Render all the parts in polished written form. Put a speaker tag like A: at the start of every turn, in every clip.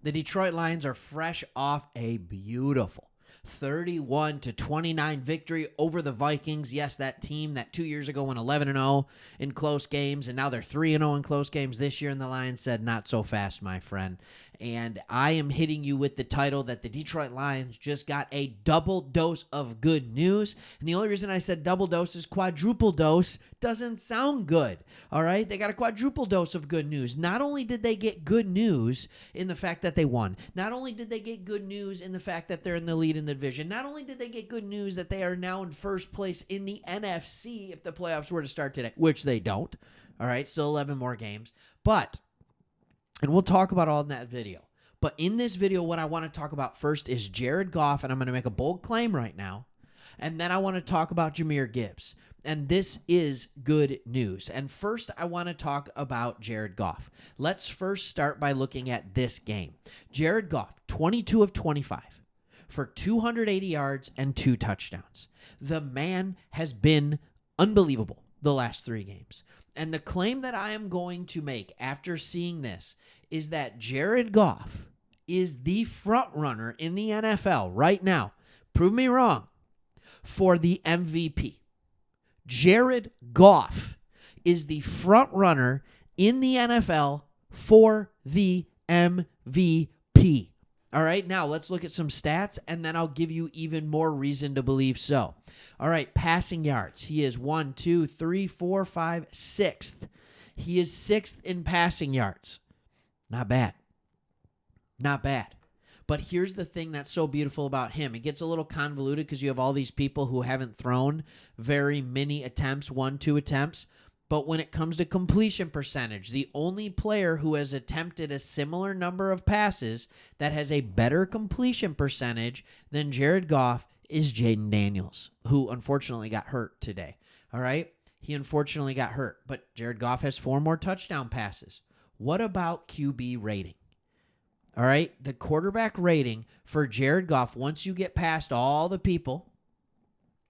A: The Detroit Lions are fresh off a beautiful 31-29 victory over the Vikings. Yes, that team that 2 years ago went 11-0 in close games, and now they're 3-0 in close games this year, and the Lions said, not so fast, my friend. And I am hitting you with the title that the Detroit Lions just got a double dose of good news. And the only reason I said double dose is quadruple dose doesn't sound good. All right? They got a quadruple dose of good news. Not only did they get good news in the fact that they won, not only did they get good news in the fact that they're in the lead in the division, not only did they get good news that they are now in first place in the NFC if the playoffs were to start today, which they don't. All right? Still 11 more games. But and we'll talk about all in that video. But in this video, what I want to talk about first is Jared Goff, and I'm going to make a bold claim right now. And then I want to talk about Jahmyr Gibbs. And this is good news. And first, I want to talk about Jared Goff. Let's first start by looking at this game. Jared Goff, 22 of 25 for 280 yards and 2 touchdowns. The man has been unbelievable the last 3 games. And the claim that I am going to make after seeing this is that Jared Goff is the front runner in the NFL right now. Prove me wrong. For the MVP. Jared Goff is the front runner in the NFL for the MVP. All right, now let's look at some stats, and then I'll give you even more reason to believe so. All right, passing yards. He is 1, 2, 3, 4, 5, 6th. He is 6th in passing yards. Not bad. Not bad. But here's the thing that's so beautiful about him. It gets a little convoluted because you have all these people who haven't thrown very many attempts, 1, 2 attempts. But when it comes to completion percentage, the only player who has attempted a similar number of passes that has a better completion percentage than Jared Goff is Jaden Daniels, who unfortunately got hurt today. All right? He unfortunately got hurt, but Jared Goff has 4 more touchdown passes. What about QB rating? All right? The quarterback rating for Jared Goff, once you get past all the people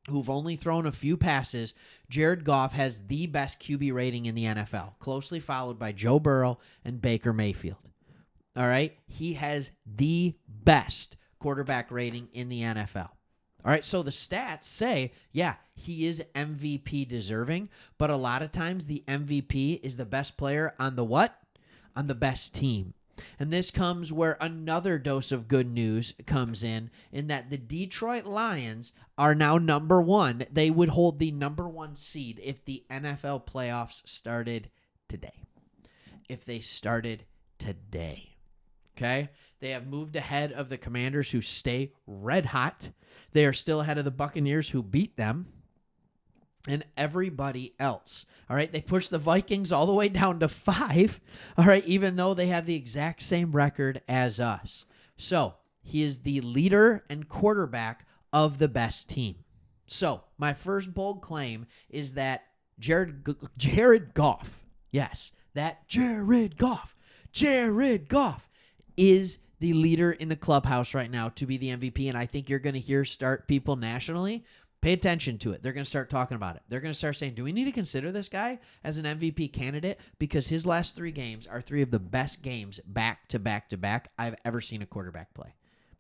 A: who've only thrown a few passes, Jared Goff has the best QB rating in the NFL, closely followed by Joe Burrow and Baker Mayfield. All right? He has the best quarterback rating in the NFL. All right, so the stats say, yeah, he is MVP deserving, but a lot of times the MVP is the best player on the what? On the best team. And this comes where another dose of good news comes in that the Detroit Lions are now number 1. They would hold the number 1 seed if the NFL playoffs started today. If they started today. Okay? They have moved ahead of the Commanders, who stay red hot. They are still ahead of the Buccaneers, who beat them. And everybody else. All right, they pushed the Vikings all the way down to 5. All right, even though they have the exact same record as us. So he is the leader and quarterback of the best team. So my first bold claim is that Jared Goff, yes, that Jared Goff is the leader in the clubhouse right now to be the MVP. And I think you're going to hear people nationally pay attention to it. They're going to start talking about it. They're going to start saying, do we need to consider this guy as an MVP candidate? Because his last 3 games are 3 of the best games back to back to back I've ever seen a quarterback play.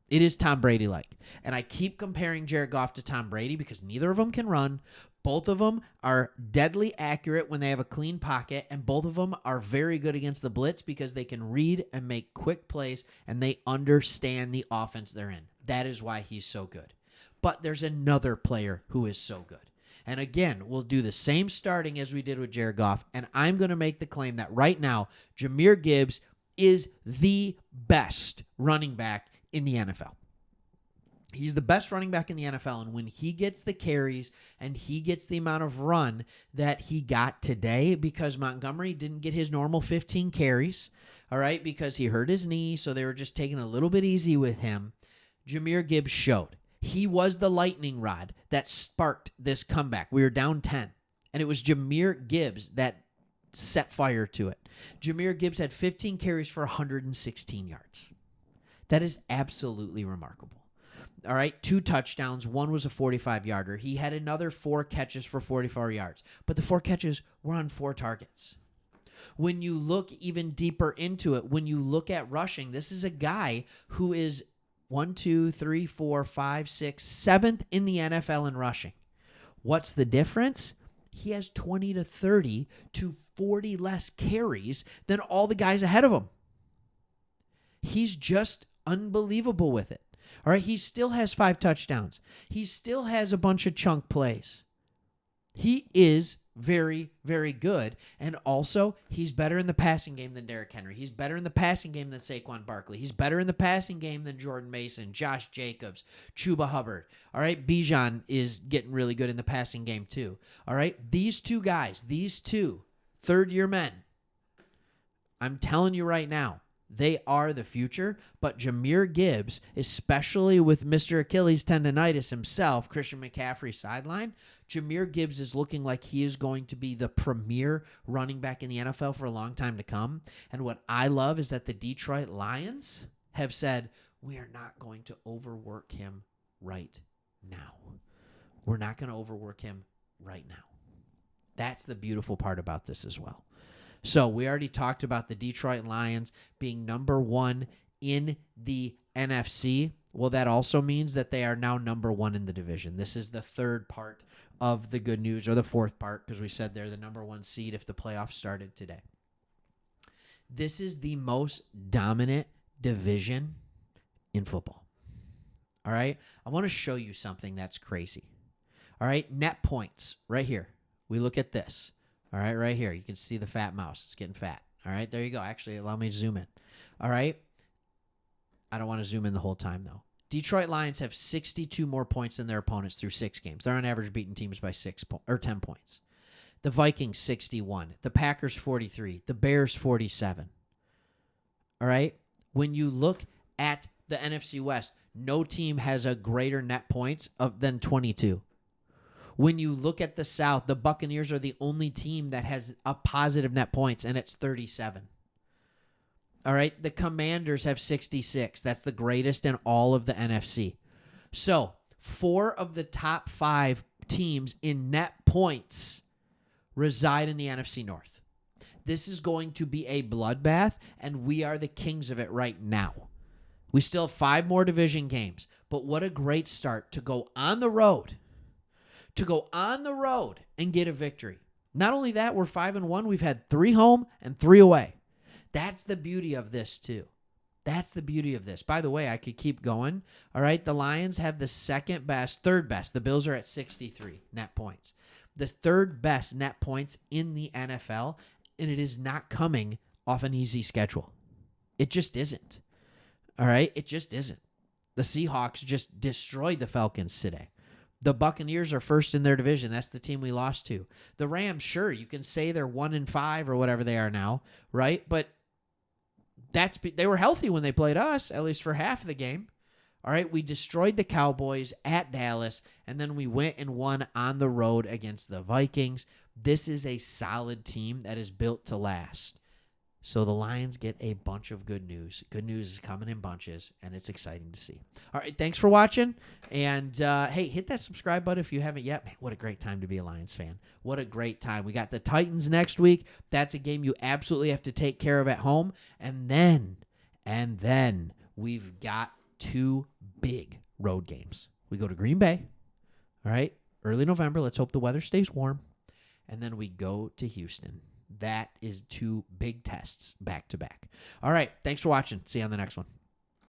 A: It is Tom Brady-like. And I keep comparing Jared Goff to Tom Brady because neither of them can run. Both of them are deadly accurate when they have a clean pocket, and both of them are very good against the blitz because they can read and make quick plays, and they understand the offense they're in. That is why he's so good. But there's another player who is so good. And again, we'll do the same starting as we did with Jared Goff, and I'm going to make the claim that right now, Jahmyr Gibbs is the best running back in the NFL. He's the best running back in the NFL, and when he gets the carries and he gets the amount of run that he got today, because Montgomery didn't get his normal 15 carries, all right, because he hurt his knee, so they were just taking a little bit easy with him, Jahmyr Gibbs showed. He was the lightning rod that sparked this comeback. We were down 10, and it was Jahmyr Gibbs that set fire to it. Jahmyr Gibbs had 15 carries for 116 yards. That is absolutely remarkable. All right, 2 touchdowns. 1 was a 45-yarder. He had another 4 catches for 44 yards. But the 4 catches were on 4 targets. When you look even deeper into it, when you look at rushing, this is a guy who is 1, 2, 3, 4, 5, 6, 7th in the NFL in rushing. What's the difference? He has 20 to 30 to 40 less carries than all the guys ahead of him. He's just unbelievable with it. All right, he still has 5 touchdowns. He still has a bunch of chunk plays. He is very, very good. And also, he's better in the passing game than Derrick Henry. He's better in the passing game than Saquon Barkley. He's better in the passing game than Jordan Mason, Josh Jacobs, Chuba Hubbard. All right, Bijan is getting really good in the passing game too. All right, these two guys, these two third-year men, I'm telling you right now, they are the future, but Jahmyr Gibbs, especially with Mr. Achilles tendonitis himself, Christian McCaffrey sideline, Jahmyr Gibbs is looking like he is going to be the premier running back in the NFL for a long time to come. And what I love is that the Detroit Lions have said, we are not going to overwork him right now. We're not going to overwork him right now. That's the beautiful part about this as well. So we already talked about the Detroit Lions being number 1 in the NFC. Well, that also means that they are now number 1 in the division. This is the third part of the good news, or the fourth part, because we said they're the number 1 seed if the playoffs started today. This is the most dominant division in football. All right? I want to show you something that's crazy. All right? Net points, right here. We look at this. All right, right here. You can see the fat mouse. It's getting fat. All right, there you go. Actually, allow me to zoom in. All right. I don't want to zoom in the whole time, though. Detroit Lions have 62 more points than their opponents through 6 games. They're on average beating teams by 10 points. The Vikings, 61. The Packers, 43. The Bears, 47. All right. When you look at the NFC West, no team has a greater net points than 22. When you look at the South, the Buccaneers are the only team that has a positive net points, and it's 37. All right, the Commanders have 66. That's the greatest in all of the NFC. So 4 of the top 5 teams in net points reside in the NFC North. This is going to be a bloodbath, and we are the kings of it right now. We still have 5 more division games, but what a great start to go on the road. And get a victory. Not only that, we're 5-1. We've had 3 home and 3 away. That's the beauty of this, too. That's the beauty of this. By the way, I could keep going. All right, the Lions have the third best. The Bills are at 63 net points. The third best net points in the NFL, and it is not coming off an easy schedule. It just isn't. All right, it just isn't. The Seahawks just destroyed the Falcons today. The Buccaneers are first in their division. That's the team we lost to. The Rams, sure, you can say they're 1-5 or whatever they are now, right? But they were healthy when they played us, at least for half of the game. All right, we destroyed the Cowboys at Dallas, and then we went and won on the road against the Vikings. This is a solid team that is built to last. So the Lions get a bunch of good news. Good news is coming in bunches, and it's exciting to see. All right, thanks for watching. And, hey, hit that subscribe button if you haven't yet. Man, what a great time to be a Lions fan. What a great time. We got the Titans next week. That's a game you absolutely have to take care of at home. And then we've got 2 big road games. We go to Green Bay, all right, early November. Let's hope the weather stays warm. And then we go to Houston. That is 2 big tests back to back. All right. Thanks for watching. See you on the next one.